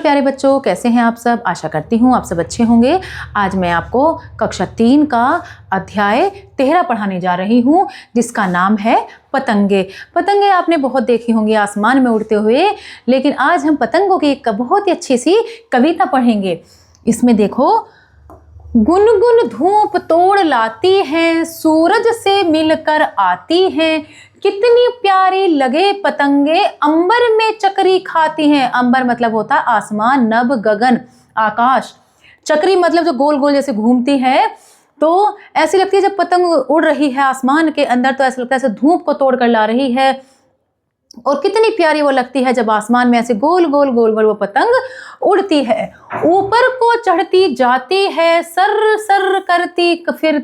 प्यारे बच्चों, कैसे हैं आप सब। आशा करती हूँ आप सब अच्छे होंगे। आज मैं आपको कक्षा 3 का अध्याय 13 पढ़ाने जा रही हूँ, जिसका नाम है पतंगे। पतंगे आपने बहुत देखी होंगी आसमान में उड़ते हुए, लेकिन आज हम पतंगों की एक बहुत ही अच्छी सी कविता पढ़ेंगे। इसमें देखो, गुनगुन धूप तोड़ लाती हैं, सूरज से मिलकर आती हैं, कितनी प्यारी लगे पतंगे, अंबर में चकरी खाती हैं। अंबर मतलब होता है आसमान, नभ, गगन, आकाश। चकरी मतलब जो गोल गोल जैसे घूमती है, तो ऐसी लगती है जब पतंग उड़ रही है आसमान के अंदर, तो ऐसा लगता है जैसे धूप को तोड़ कर ला रही है। और कितनी प्यारी वो लगती है जब आसमान में ऐसे गोल गोल गोल गोल वो पतंग उड़ती है। ऊपर को चढ़ती जाती है, सर सर करती फिर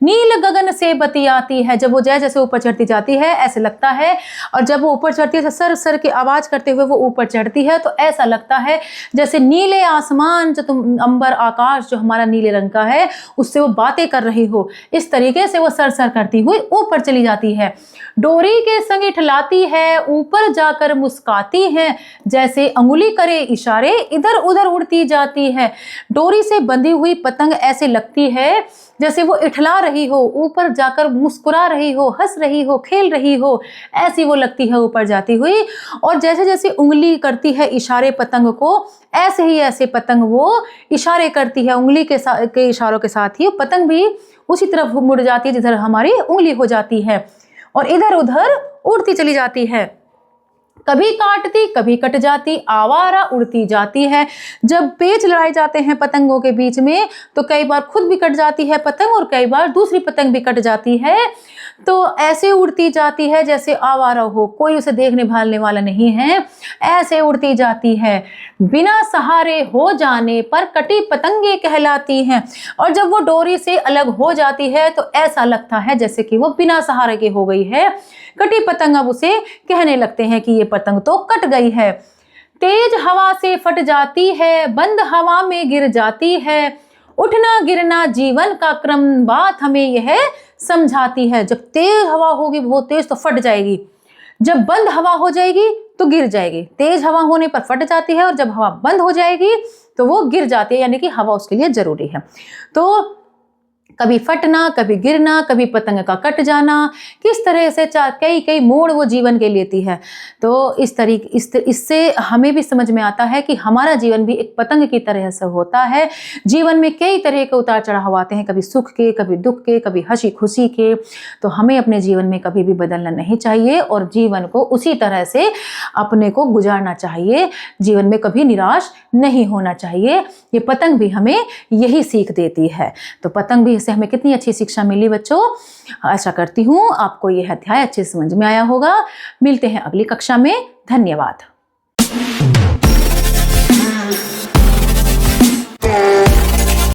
नील गगन से बतियाती है। जब वो जैसे ऊपर चढ़ती जाती है ऐसे लगता है, और जब वो ऊपर चढ़ती है सर सर की आवाज करते हुए वो ऊपर चढ़ती है, तो ऐसा लगता है जैसे नीले आसमान, जो तुम अंबर आकाश जो हमारा नीले रंग का है, उससे वो बातें कर रही हो। इस तरीके से वो सर सर करती हुई ऊपर चली जाती है। डोरी के संग इठलाती है, ऊपर जाकर मुस्काती है, जैसे अंगुली करे इशारे, इधर उधर उड़ती जाती है। डोरी से बंधी हुई पतंग ऐसे लगती है जैसे वो इठला रही हो, ऊपर जाकर मुस्कुरा रही हो, हंस रही हो, खेल रही हो, ऐसी वो लगती है ऊपर जाती हुई। और जैसे जैसे उंगली करती है इशारे पतंग को, ऐसे ही ऐसे पतंग वो इशारे करती है उंगली के इशारों के साथ ही पतंग भी उसी तरफ मुड़ जाती है जिधर हमारी उंगली हो जाती है, और इधर उधर उड़ती चली जाती है। कभी काटती कभी कट जाती, आवारा उड़ती जाती है। जब पेच लड़ाए जाते हैं पतंगों के बीच में, तो कई बार खुद भी कट जाती है पतंग, और कई बार दूसरी पतंग भी कट जाती है। तो ऐसे उड़ती जाती है जैसे आवारा हो, कोई उसे देखने भालने वाला नहीं है, ऐसे उड़ती जाती है। बिना सहारे हो जाने पर कटी पतंगे कहलाती हैं। और जब वो डोरी से अलग हो जाती है तो ऐसा लगता है जैसे कि वो बिना सहारे के हो गई है। कटी पतंग अब उसे कहने लगते हैं कि ये पतंग तो कट गई है। तेज हवा से फट जाती है, बंद हवा में गिर जाती है, उठना गिरना जीवन का क्रम, बात हमें यह समझाती है। जब तेज हवा होगी बहुत तेज तो फट जाएगी, जब बंद हवा हो जाएगी तो गिर जाएगी। तेज हवा होने पर फट जाती है, और जब हवा बंद हो जाएगी तो वो गिर जाती है, यानी कि हवा उसके लिए जरूरी है। तो कभी फटना, कभी गिरना, कभी पतंग का कट जाना, किस तरह से कई कई मोड़ वो जीवन के लेती है। तो इससे हमें भी समझ में आता है कि हमारा जीवन भी एक पतंग की तरह से होता है। जीवन में कई तरह के उतार चढ़ाव आते हैं, कभी सुख के, कभी दुख के, कभी हंसी खुशी के। तो हमें अपने जीवन में कभी भी बदलना नहीं चाहिए, और जीवन को उसी तरह से अपने को गुजारना चाहिए। जीवन में कभी निराश नहीं होना चाहिए। ये पतंग भी हमें यही सीख देती है। तो पतंग भी से हमें कितनी अच्छी शिक्षा मिली बच्चों। आशा करती हूँ आपको यह अध्याय अच्छे से समझ में आया होगा। मिलते हैं अगली कक्षा में। धन्यवाद।